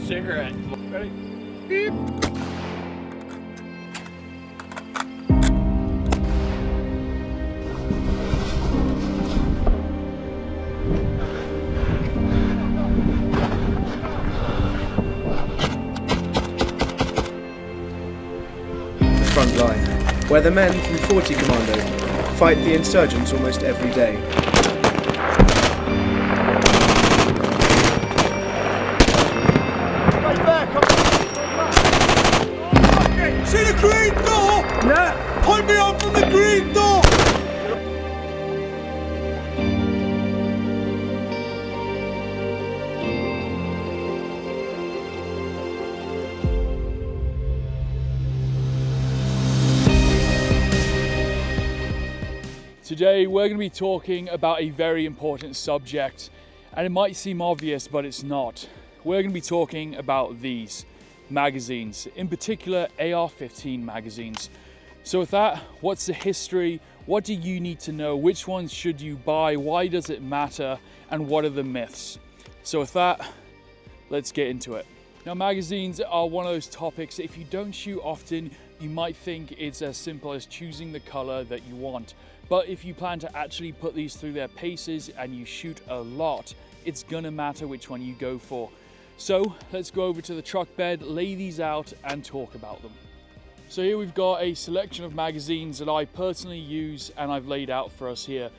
cigarette. Ready? Beep. Front line, where the men from 40 Commando fight the insurgents almost every day. See the green door? Yeah. Point me up from the green door! Today we're going to be talking about a very important subject, and it might seem obvious, but it's not. We're going to be talking about these magazines, in particular AR-15 magazines. So with that, what's the history? What do you need to know? Which ones should you buy? Why does it matter? And what are the myths? So with that, let's get into it. Now, magazines are one of those topics, if you don't shoot often, you might think it's as simple as choosing the color that you want. But if you plan to actually put these through their paces and you shoot a lot, it's gonna matter which one you go for. So let's go over to the truck bed, lay these out and talk about them. So here we've got a selection of magazines that I personally use and I've laid out for us here.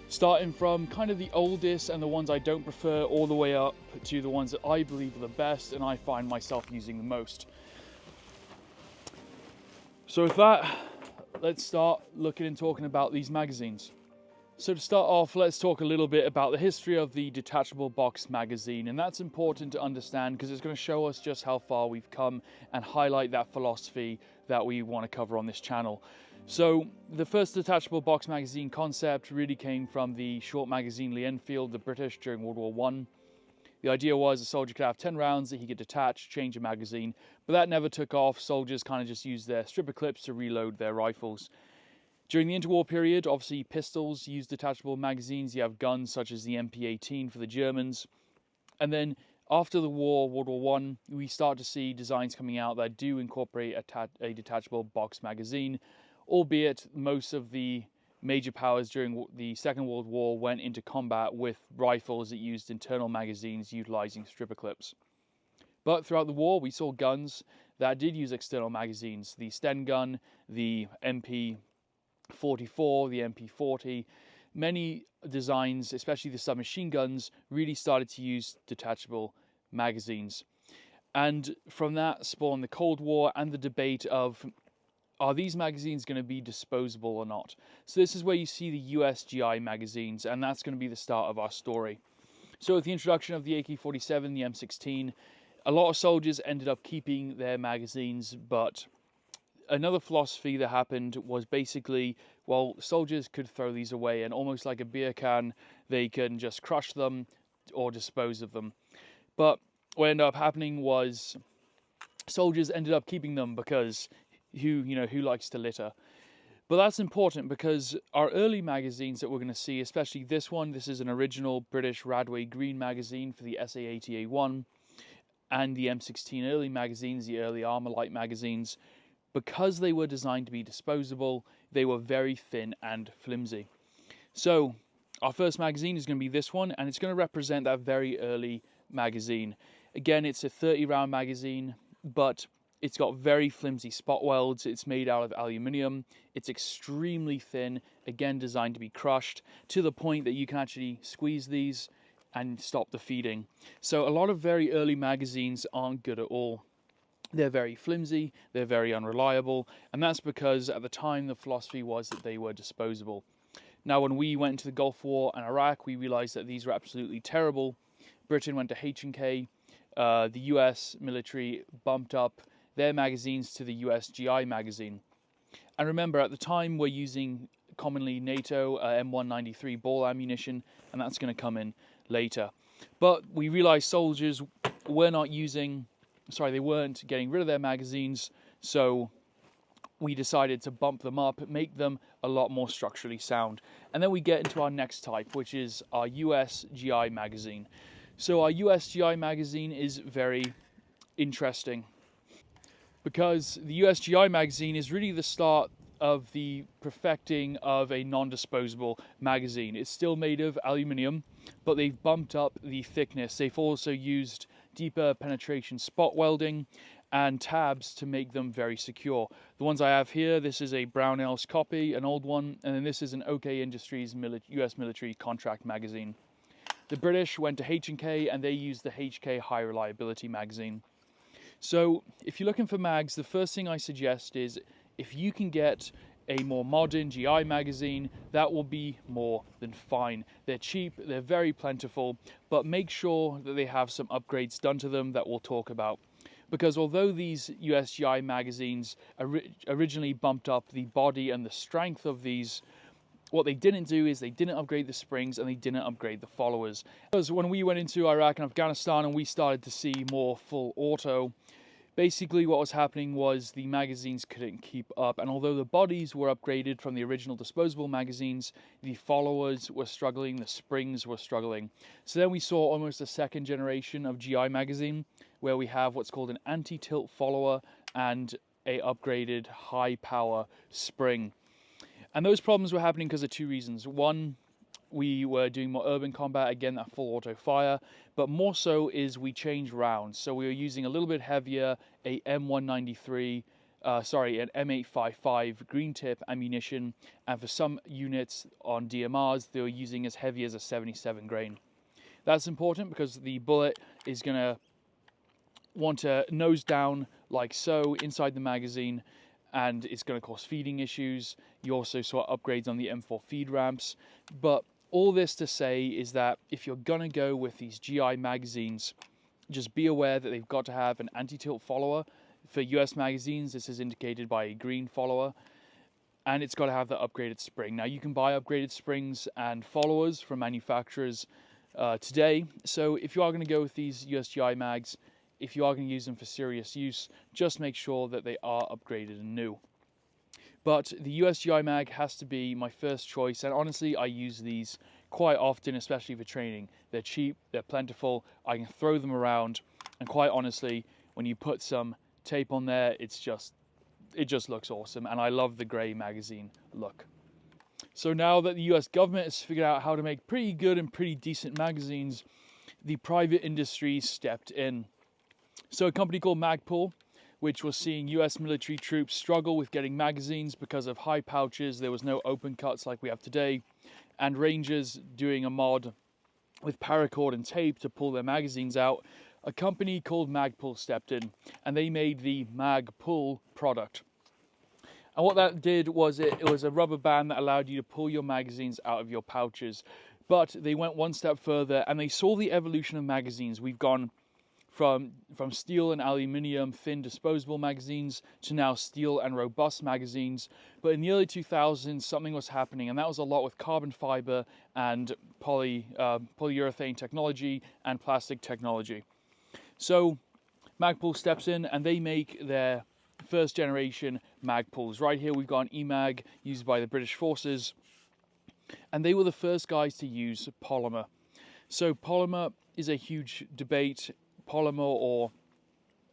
Starting from kind of the oldest and the ones I don't prefer, all the way up to the ones that I believe are the best and I find myself using the most. So with that, let's start looking and talking about these magazines. So to start off, let's talk a little bit about the history of the detachable box magazine, and that's important to understand because it's going to show us just how far we've come and highlight that philosophy that we want to cover on this channel. So the first detachable box magazine concept really came from the short magazine Lee Enfield, the British, during World War I. The idea was a soldier could have 10 rounds that he could detach, change a magazine, but that never took off. Soldiers kind of just used their stripper clips to reload their rifles. During the interwar period, obviously pistols used detachable magazines. You have guns such as the MP-18 for the Germans. And then after the war, World War I, we start to see designs coming out that do incorporate a detachable box magazine, albeit most of the major powers during the Second World War went into combat with rifles that used internal magazines utilizing stripper clips. But throughout the war, we saw guns that did use external magazines. The Sten gun, the MP-44, the MP-40, many designs, especially the submachine guns, really started to use detachable magazines. And from that spawned the Cold War and the debate of, are these magazines going to be disposable or not? So this is where you see the US GI magazines, and that's going to be the start of our story. So with the introduction of the AK-47, the M16, a lot of soldiers ended up keeping their magazines, but another philosophy that happened was basically, well, soldiers could throw these away, and almost like a beer can, they can just crush them or dispose of them. But what ended up happening was soldiers ended up keeping them because who likes to litter? But that's important because our early magazines that we're going to see, especially this one, this is an original British Radway Green magazine for the SA-80A1, and the M16 early magazines, the early Armalite magazines, because they were designed to be disposable, they were very thin and flimsy. So our first magazine is going to be this one, and it's going to represent that very early magazine. Again, it's a 30 round magazine, but it's got very flimsy spot welds. It's made out of aluminium. It's extremely thin, again designed to be crushed, to the point that you can actually squeeze these and stop the feeding. So a lot of very early magazines aren't good at all. They're very flimsy, they're very unreliable, and that's because at the time the philosophy was that they were disposable. Now when we went into the Gulf War and Iraq, we realized that these were absolutely terrible. Britain went to H&K, the US military bumped up their magazines to the US GI magazine. And remember, at the time we're using commonly NATO M193 ball ammunition, and that's going to come in later. But we realized soldiers weren't getting rid of their magazines, so we decided to bump them up, make them a lot more structurally sound. And then we get into our next type, which is our US GI magazine. So our US GI magazine is very interesting, because the USGI magazine is really the start of the perfecting of a non-disposable magazine. It's still made of aluminium, but they've bumped up the thickness. They've also used deeper penetration spot welding and tabs to make them very secure. The ones I have here, this is a Brownell's copy, an old one, and then this is an OK Industries US military contract magazine. The British went to H&K and they used the HK High Reliability magazine. So if you're looking for mags, the first thing I suggest is if you can get a more modern GI magazine, that will be more than fine. They're cheap, they're very plentiful, but make sure that they have some upgrades done to them that we'll talk about. Because although these USGI magazines originally bumped up the body and the strength of these, what they didn't do is they didn't upgrade the springs and they didn't upgrade the followers. Because when we went into Iraq and Afghanistan and we started to see more full auto, basically what was happening was the magazines couldn't keep up, and although the bodies were upgraded from the original disposable magazines, the followers were struggling, the springs were struggling. So then we saw almost a second generation of GI magazine where we have what's called an anti-tilt follower and a upgraded high power spring. And those problems were happening because of two reasons. One, we were doing more urban combat, again that full auto fire, but more so is we changed rounds. So we were using a little bit heavier, a M193, an M855 green tip ammunition, and for some units on DMRs they were using as heavy as a 77 grain. That's important because the bullet is going to want to nose down like so inside the magazine, and it's going to cause feeding issues. You also saw upgrades on the M4 feed ramps, but all this to say is that if you're going to go with these GI magazines, just be aware that they've got to have an anti-tilt follower. For US magazines, this is indicated by a green follower, and it's got to have the upgraded spring. Now, you can buy upgraded springs and followers from manufacturers today, so if you are going to go with these USGI mags, if you are going to use them for serious use, just make sure that they are upgraded and new. But the USGI mag has to be my first choice, and honestly I use these quite often, especially for training. They're cheap, they're plentiful, I can throw them around, and quite honestly when you put some tape on there, it just looks awesome, and I love the grey magazine look. So now that the US government has figured out how to make pretty good and pretty decent magazines, the private industry stepped in. So a company called Magpul, which was seeing US military troops struggle with getting magazines because of high pouches, there was no open cuts like we have today, and Rangers doing a mod with paracord and tape to pull their magazines out, a company called Magpul stepped in, and they made the Magpul product. And what that did was it was a rubber band that allowed you to pull your magazines out of your pouches. But they went one step further and they saw the evolution of magazines. We've gone from steel and aluminium thin disposable magazines to now steel and robust magazines. But in the early 2000s, something was happening, and that was a lot with carbon fiber and polyurethane technology and plastic technology. So Magpul steps in and they make their first generation Magpuls. Right here we've got an EMAG used by the British forces, and they were the first guys to use polymer. So polymer is a huge debate. Polymer or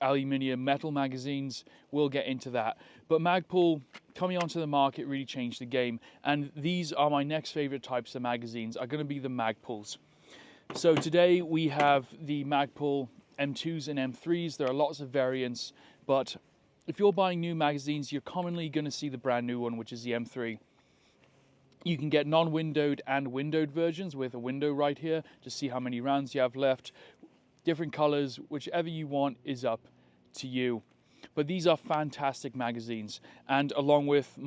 aluminium metal magazines, we'll get into that. But Magpul coming onto the market really changed the game, and these are my next favorite types of magazines, are going to be the Magpuls. So today we have the Magpul M2s and M3s. There are lots of variants, but if you're buying new magazines, you're commonly going to see the brand new one, which is the M3. You can get non-windowed and windowed versions with a window right here to see how many rounds you have left. Different colors, whichever you want is up to you. But these are fantastic magazines, and along with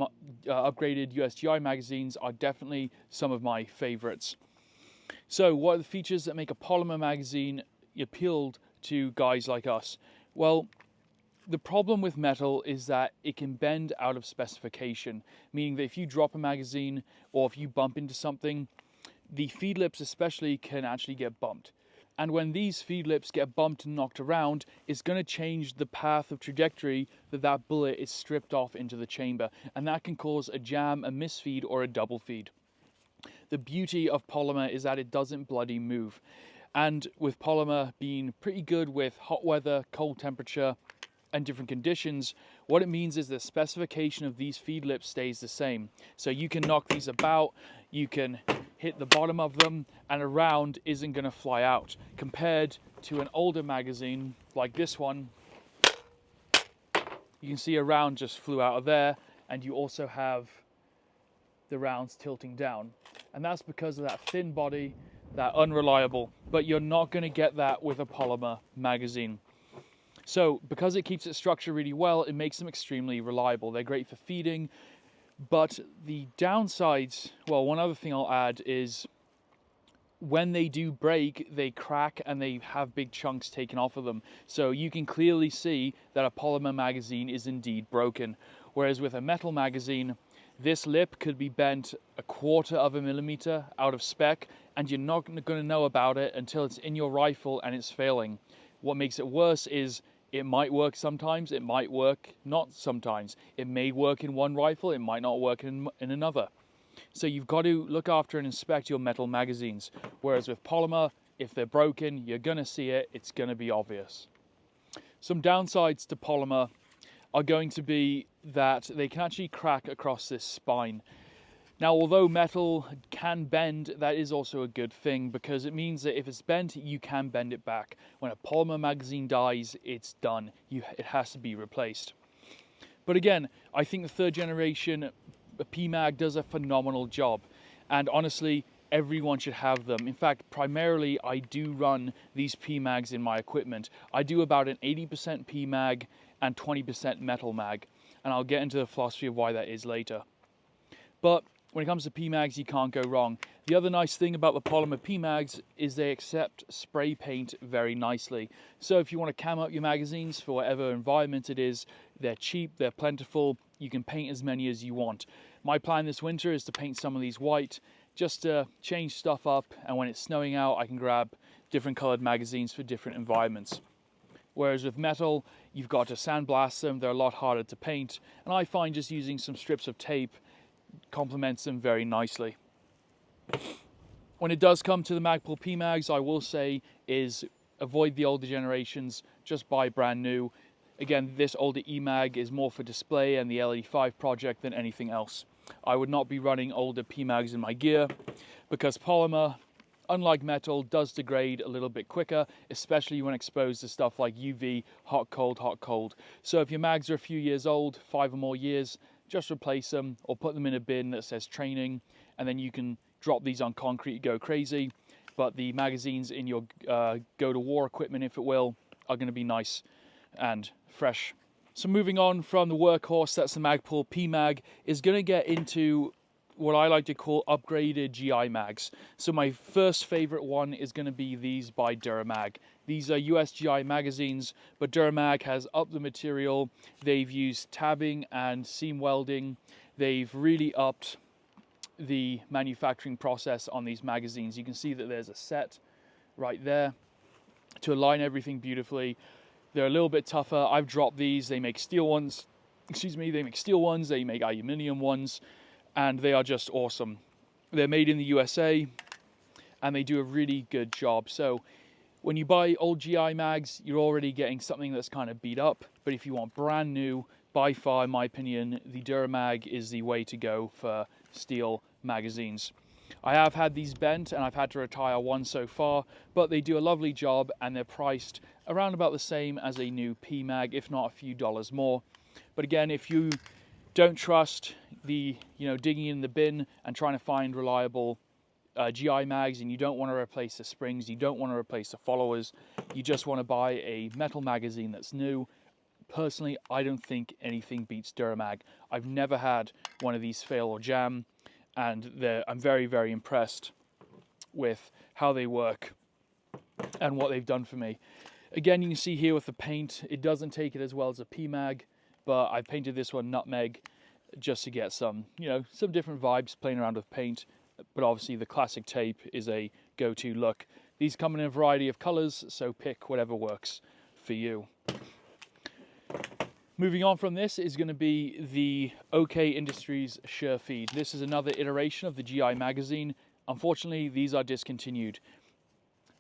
upgraded USGI magazines are definitely some of my favorites. So what are the features that make a polymer magazine appealed to guys like us? Well, the problem with metal is that it can bend out of specification, meaning that if you drop a magazine or if you bump into something, the feed lips especially can actually get bumped. And when these feed lips get bumped and knocked around, it's going to change the path of trajectory that bullet is stripped off into the chamber. And that can cause a jam, a misfeed, or a double feed. The beauty of polymer is that it doesn't bloody move. And with polymer being pretty good with hot weather, cold temperature, and different conditions, what it means is the specification of these feed lips stays the same. So you can knock these about, you can hit the bottom of them, and a round isn't going to fly out. Compared to an older magazine like this one, you can see a round just flew out of there, and you also have the rounds tilting down. And that's because of that thin body, that unreliable. But you're not going to get that with a polymer magazine. So because it keeps its structure really well, it makes them extremely reliable. They're great for feeding, but the downsides, well, one other thing I'll add is when they do break, they crack and they have big chunks taken off of them. So you can clearly see that a polymer magazine is indeed broken. Whereas with a metal magazine, this lip could be bent 1/4 of a millimeter out of spec, and you're not going to know about it until it's in your rifle and it's failing. What makes it worse is it might work sometimes, it might work not sometimes. It may work in one rifle, it might not work in another. So you've got to look after and inspect your metal magazines. Whereas with polymer, if they're broken, you're going to see it, it's going to be obvious. Some downsides to polymer are going to be that they can actually crack across this spine. Now, although metal can bend, that is also a good thing, because it means that if it's bent, you can bend it back. When a polymer magazine dies, it's done. It has to be replaced. But again, I think the 3rd generation PMag does a phenomenal job. And honestly, everyone should have them. In fact, primarily, I do run these PMags in my equipment. I do about an 80% PMag and 20% metal mag. And I'll get into the philosophy of why that is later. But when it comes to PMags, you can't go wrong. The other nice thing about the polymer PMags is they accept spray paint very nicely. So if you want to cam up your magazines for whatever environment it is, they're cheap, they're plentiful, you can paint as many as you want. My plan this winter is to paint some of these white, just to change stuff up, and when it's snowing out, I can grab different colored magazines for different environments. Whereas with metal, you've got to sandblast them, they're a lot harder to paint, and I find just using some strips of tape complements them very nicely. When it does come to the Magpul PMags, I will say is avoid the older generations, just buy brand new. Again, this older EMAG is more for display and the LE5 project than anything else. I would not be running older PMags in my gear because polymer, unlike metal, does degrade a little bit quicker, especially when exposed to stuff like UV, hot, cold, hot, cold. So if your mags are a few years old, 5 or more years, just replace them or put them in a bin that says training, and then you can drop these on concrete, go crazy. But the magazines in your go to war equipment, if it will, are going to be nice and fresh. So moving on from the workhorse, that's the Magpul PMag, is going to get into what I like to call upgraded GI mags. So my first favorite one is going to be these by Duramag. These are US GI magazines, but Duramag has upped the material. They've used tabbing and seam welding. They've really upped the manufacturing process on these magazines. You can see that there's a set right there to align everything beautifully. They're a little bit tougher. I've dropped these. They make steel ones. They make steel ones. They make aluminum ones. And they are just awesome. They're made in the USA and they do a really good job. So when you buy old GI mags, you're already getting something that's kind of beat up. But if you want brand new, by far, in my opinion, the Duramag is the way to go for steel magazines. I have had these bent and I've had to retire one so far, but they do a lovely job and they're priced around about the same as a new PMag, if not a few dollars more. But again, if you don't trust the, digging in the bin and trying to find reliable GI mags, and you don't want to replace the springs, you don't want to replace the followers, you just want to buy a metal magazine that's new. Personally, I don't think anything beats Duramag. I've never had one of these fail or jam, and I'm very, very impressed with how they work and what they've done for me. Again, you can see here with the paint, it doesn't take it as well as a PMag, but I painted this one nutmeg just to get some, some different vibes playing around with paint. But obviously the classic tape is a go-to look. These come in a variety of colors, so pick whatever works for you. Moving on from this is going to be the OK Industries SureFeed. This is another iteration of the GI magazine. Unfortunately, these are discontinued.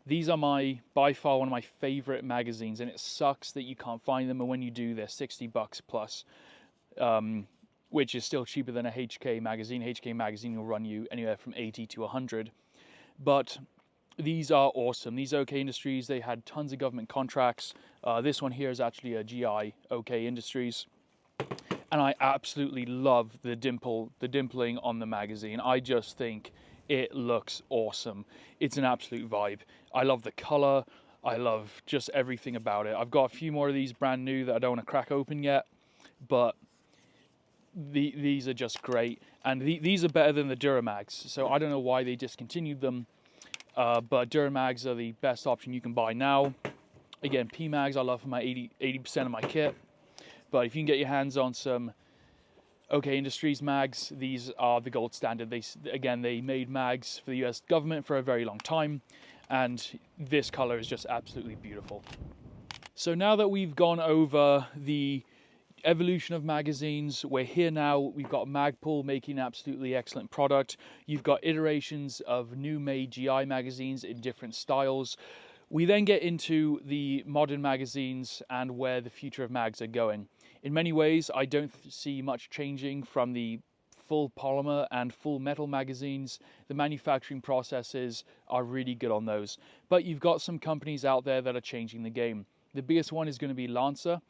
These are by far one of my favorite magazines, and it sucks that you can't find them, and when you do, they're $60 plus, which is still cheaper than a HK magazine. HK magazine will run you anywhere from 80 to 100, but these are awesome. These OK Industries, they had tons of government contracts. This one here is actually a GI OK Industries, and I absolutely love the dimpling on the magazine. I just think it looks awesome. It's an absolute vibe. I love the color. I love just everything about it. I've got a few more of these brand new that I don't want to crack open yet, but these are just great. And these are better than the Duramags. So I don't know why they discontinued them, but Duramags are the best option you can buy now. Again, P-Mags I love for my 80% of my kit. But if you can get your hands on some OK Industries mags, these are the gold standard. They made mags for the US government for a very long time, and this color is just absolutely beautiful. So now that we've gone over the evolution of magazines, we're here now. We've got Magpul making an absolutely excellent product. You've got iterations of new made GI magazines in different styles. We then get into the modern magazines and where the future of mags are going. In many ways, I don't see much changing from the full polymer and full metal magazines. The manufacturing processes are really good on those. But you've got some companies out there that are changing the game. The biggest one is going to be Lancer.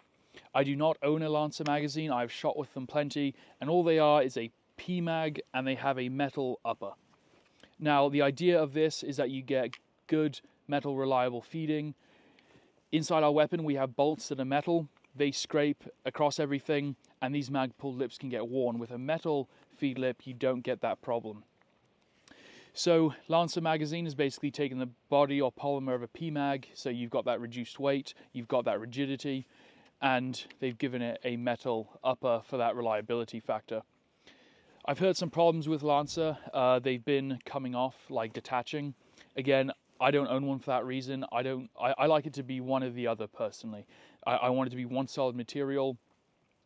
I do not own a Lancer magazine. I've shot with them plenty, and all they are is a P-mag, and they have a metal upper. Now, the idea of this is that you get good metal reliable feeding. Inside our weapon, we have bolts that are metal. They scrape across everything, and these Magpul lips can get worn. With a metal feed lip, you don't get that problem. So Lancer magazine is basically taking the body or polymer of a P-mag, so you've got that reduced weight, you've got that rigidity, and they've given it a metal upper for that reliability factor. I've heard some problems with Lancer. They've been coming off, like detaching. Again, I don't own one for that reason. I like it to be one or the other personally. I want it to be one solid material.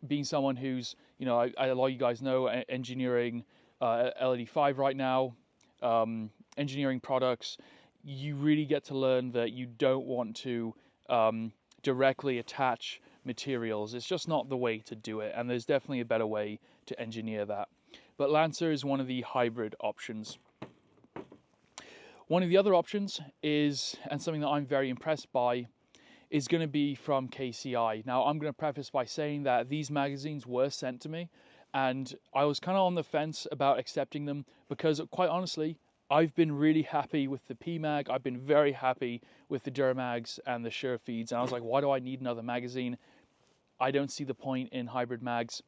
Being someone who's, a lot of you guys know, engineering LED5 right now, engineering products, you really get to learn that you don't want to directly attach materials. It's just not the way to do it, and there's definitely a better way to engineer that. But Lancer is one of the hybrid options. One of the other options is, and something that I'm very impressed by, is going to be from KCI. Now, I'm going to preface by saying that these magazines were sent to me, and I was kind of on the fence about accepting them because, quite honestly, I've been really happy with the P-Mag. I've been very happy with the Duramags and the Sure Feeds, and I was like, why do I need another magazine? I don't see the point in hybrid mags.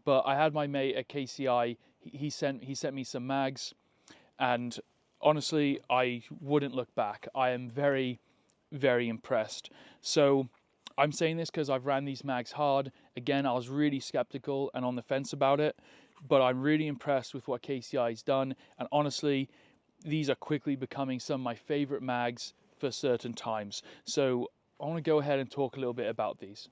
But I had my mate at KCI. He sent me some mags, and honestly, I wouldn't look back. I am very, very impressed. So I'm saying this because I've ran these mags hard. Again, I was really skeptical and on the fence about it, but I'm really impressed with what KCI has done. And honestly, these are quickly becoming some of my favorite mags for certain times. So I want to go ahead and talk a little bit about these.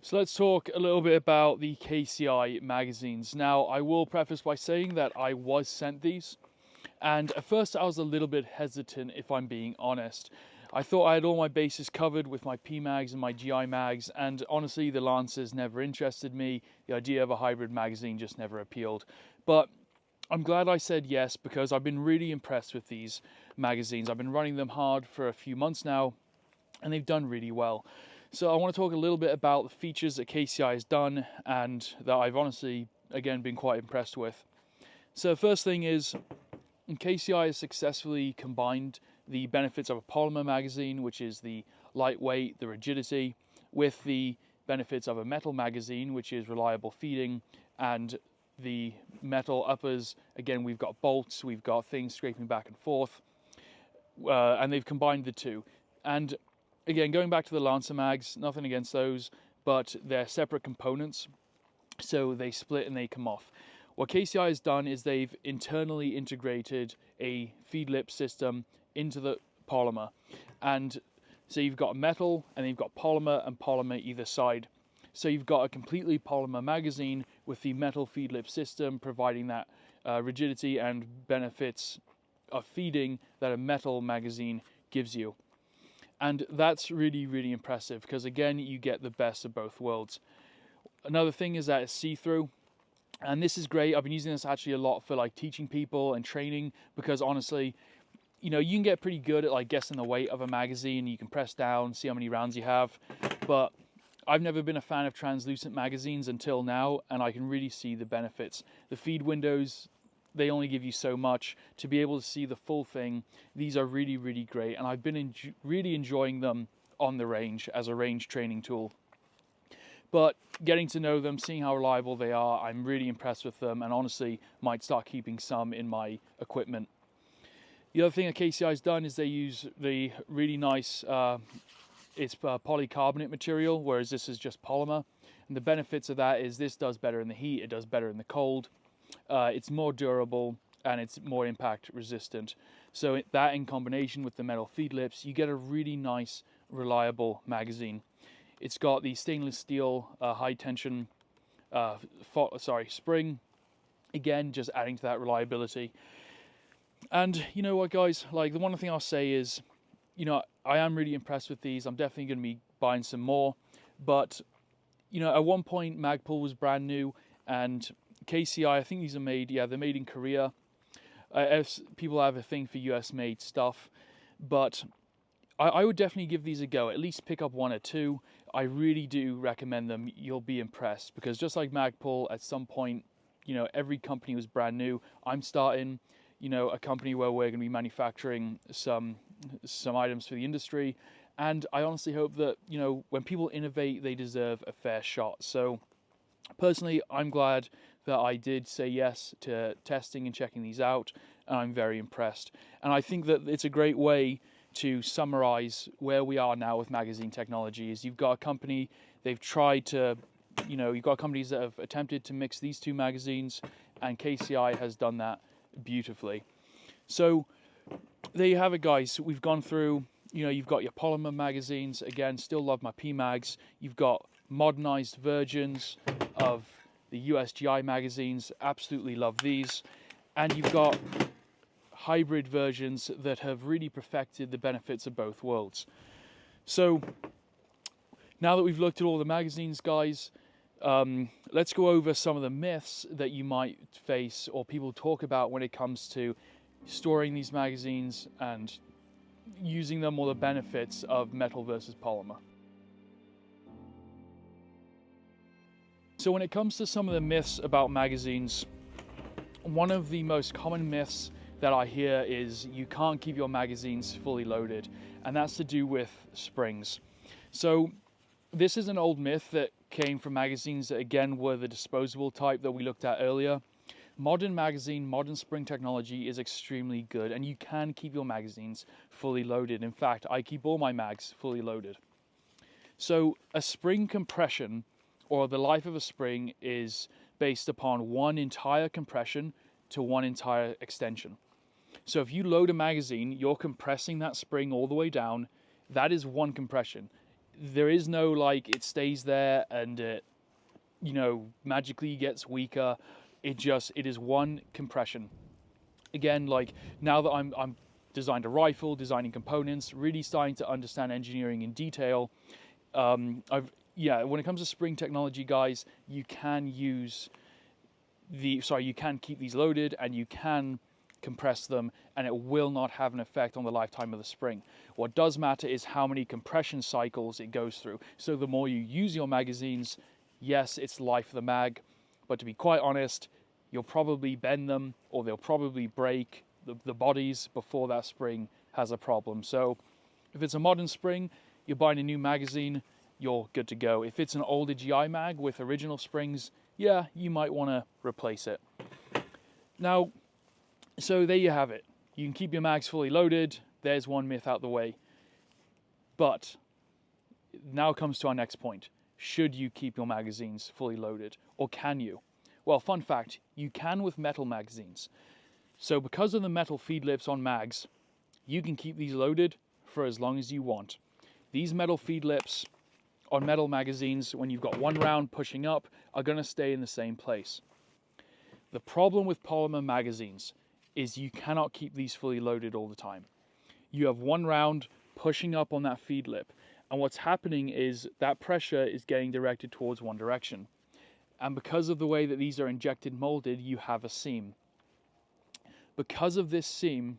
So let's talk a little bit about the KCI magazines. Now, I will preface by saying that I was sent these, and at first I was a little bit hesitant, if I'm being honest. I thought I had all my bases covered with my P-Mags and my GI mags, and honestly the Lancers never interested me. The idea of a hybrid magazine just never appealed. But I'm glad I said yes, because I've been really impressed with these magazines. I've been running them hard for a few months now, and they've done really well. So I want to talk a little bit about the features that KCI has done and that I've honestly, again, been quite impressed with. So first thing is, KCI has successfully combined the benefits of a polymer magazine, which is the lightweight, the rigidity, with the benefits of a metal magazine, which is reliable feeding, and the metal uppers. Again, we've got bolts, we've got things scraping back and forth, and they've combined the two. And again, going back to the Lancer mags, nothing against those, but they're separate components, so they split and they come off. What KCI has done is they've internally integrated a feed lip system into the polymer. And so you've got metal, and you've got polymer either side. So you've got a completely polymer magazine with the metal feed lip system providing that rigidity and benefits of feeding that a metal magazine gives you. And that's really, really impressive because, again, you get the best of both worlds. Another thing is that it's see-through. And this is great. I've been using this actually a lot for like teaching people and training, because honestly, you can get pretty good at like guessing the weight of a magazine. You can press down, see how many rounds you have. But I've never been a fan of translucent magazines until now, and I can really see the benefits. The feed windows, they only give you so much. To be able to see the full thing, these are really, really great. And I've been really enjoying them on the range as a range training tool. But getting to know them, seeing how reliable they are, I'm really impressed with them, and honestly might start keeping some in my equipment. The other thing that KCI's done is they use the really nice, it's polycarbonate material, whereas this is just polymer. And the benefits of that is this does better in the heat, it does better in the cold, it's more durable, and it's more impact resistant. So that in combination with the metal feed lips, you get a really nice, reliable magazine. It's got the stainless steel high tension spring, again just adding to that reliability. And you know what, guys, like the one thing I'll say is, I am really impressed with these. I'm definitely going to be buying some more. But at one point Magpul was brand new, and KCI, I think these are made, they're made in Korea. People have a thing for US made stuff, but I would definitely give these a go. At least pick up one or two. I really do recommend them. You'll be impressed, because just like Magpul, at some point, every company was brand new. I'm starting, a company where we're going to be manufacturing some items for the industry, and I honestly hope that when people innovate, they deserve a fair shot. So personally, I'm glad that I did say yes to testing and checking these out, and I'm very impressed. And I think that it's a great way to summarize where we are now with magazine technology. Is you've got a company, they've tried to, you've got companies that have attempted to mix these two magazines, and KCI has done that beautifully. So there you have it, guys. We've gone through, you've got your polymer magazines. Again, still love my PMags. You've got modernized versions of the USGI magazines. Absolutely love these. And you've got hybrid versions that have really perfected the benefits of both worlds. So now that we've looked at all the magazines, guys, let's go over some of the myths that you might face or people talk about when it comes to storing these magazines and using them, or the benefits of metal versus polymer. So when it comes to some of the myths about magazines, one of the most common myths that I hear is you can't keep your magazines fully loaded, and that's to do with springs. So this is an old myth that came from magazines that, again, were the disposable type that we looked at earlier. Modern spring technology is extremely good, and you can keep your magazines fully loaded. In fact, I keep all my mags fully loaded. So a spring compression, or the life of a spring, is based upon one entire compression to one entire extension. So if you load a magazine, you're compressing that spring all the way down. That is one compression. There is no like it stays there and it, magically gets weaker. It is one compression. Again, like now that I'm designed a rifle, designing components, really starting to understand engineering in detail. When it comes to spring technology, guys, you can keep these loaded, and you can compress them, and it will not have an effect on the lifetime of the spring. What does matter is how many compression cycles it goes through. So the more you use your magazines, yes, it's life of the mag, but to be quite honest, you'll probably bend them, or they'll probably break the bodies before that spring has a problem. So if it's a modern spring, you're buying a new magazine, you're good to go. If it's an older GI mag with original springs, yeah, you might want to replace it. Now, so there you have it. You can keep your mags fully loaded. There's one myth out the way. But now comes to our next point. Should you keep your magazines fully loaded, or can you? Well, fun fact, you can with metal magazines. So because of the metal feed lips on mags, you can keep these loaded for as long as you want. These metal feed lips on metal magazines, when you've got one round pushing up, are going to stay in the same place. The problem with polymer magazines is you cannot keep these fully loaded all the time. you have one round pushing up on that feed lip. And what's happening is that pressure is getting directed towards one direction. And because of the way that these are injected molded, you have a seam. Because of this seam,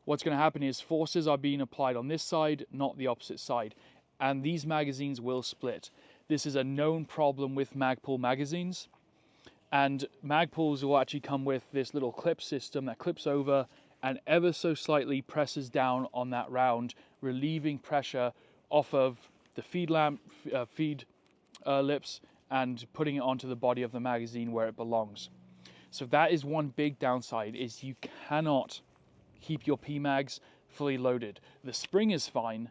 what's going to happen is forces are being applied on this side, not the opposite side. And these magazines will split. This is a known problem with Magpul magazines. And Magpuls will actually come with this little clip system that clips over and ever so slightly presses down on that round, relieving pressure off of the feed lips and putting it onto the body of the magazine where it belongs. So that is one big downside, is you cannot keep your PMags fully loaded. The spring is fine,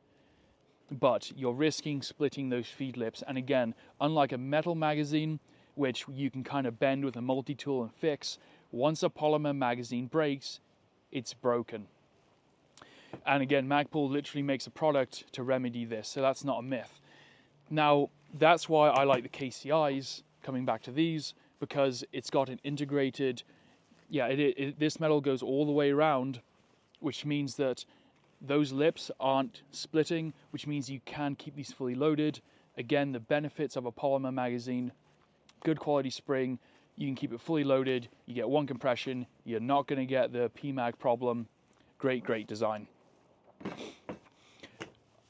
but you're risking splitting those feed lips. And again, unlike a metal magazine, which you can kind of bend with a multi-tool and fix, once a polymer magazine breaks, it's broken. And again, Magpul literally makes a product to remedy this, so that's not a myth. Now, that's why I like the KCIs, coming back to these, because it's got an integrated, this metal goes all the way around, which means that those lips aren't splitting, which means you can keep these fully loaded. Again, the benefits of a polymer magazine: good quality spring, you can keep it fully loaded, you get one compression, you're not going to get the PMag problem. Great design.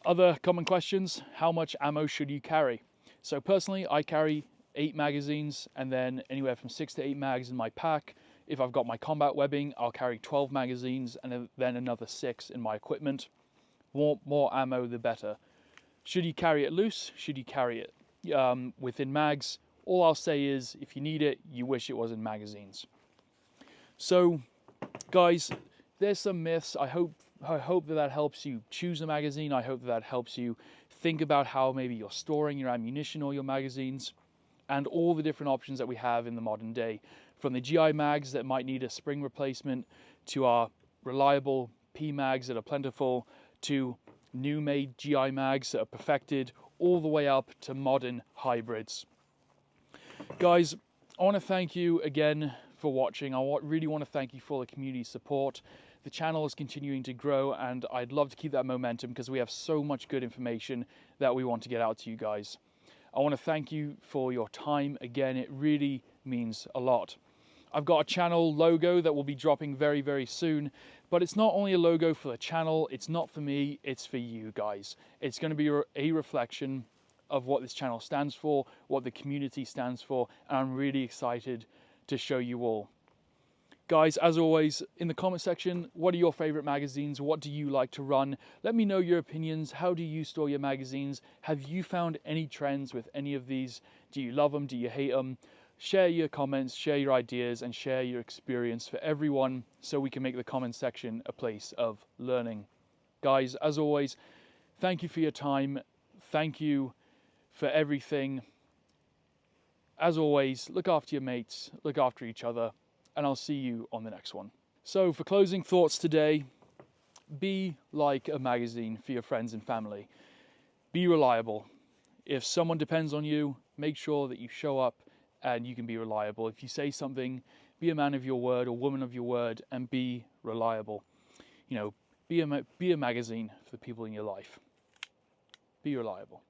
Other common questions: how much ammo should you carry? So personally, I carry 8 magazines and then anywhere from 6 to 8 mags in my pack. If I've got my combat webbing, I'll carry 12 magazines and then another 6 in my equipment. More ammo, the better. Should you carry it loose? Should you carry it within mags? All I'll say is, if you need it, you wish it was in magazines. So, guys, there's some myths. I hope that helps you choose a magazine. I hope that helps you think about how maybe you're storing your ammunition or your magazines, and all the different options that we have in the modern day. From the GI mags that might need a spring replacement, to our reliable P mags that are plentiful, to new made GI mags that are perfected, all the way up to modern hybrids. Guys, I want to thank you again for watching. I really want to thank you for the community support. The channel is continuing to grow, and I'd love to keep that momentum because we have so much good information that we want to get out to you guys. I want to thank you for your time. Again, it really means a lot. I've got a channel logo that will be dropping very soon, but it's not only a logo for the channel, it's not for me, it's for you guys. It's going to be a reflection of what this channel stands for, what the community stands for, and I'm really excited to show you all. Guys, as always, in the comment section, what are your favorite magazines? What do you like to run? Let me know your opinions. How do you store your magazines? Have you found any trends with any of these? Do you love them? Do you hate them? Share your comments, share your ideas, and share your experience for everyone so we can make the comment section a place of learning. Guys, as always, thank you for your time. Thank you for everything. As always, look after your mates, look after each other, and I'll see you on the next one. So for closing thoughts today, be like a magazine for your friends and family. Be reliable. If someone depends on you, make sure that you show up and you can be reliable. If you say something, be a man of your word or woman of your word and be reliable. You know, be a magazine for the people in your life. Be reliable.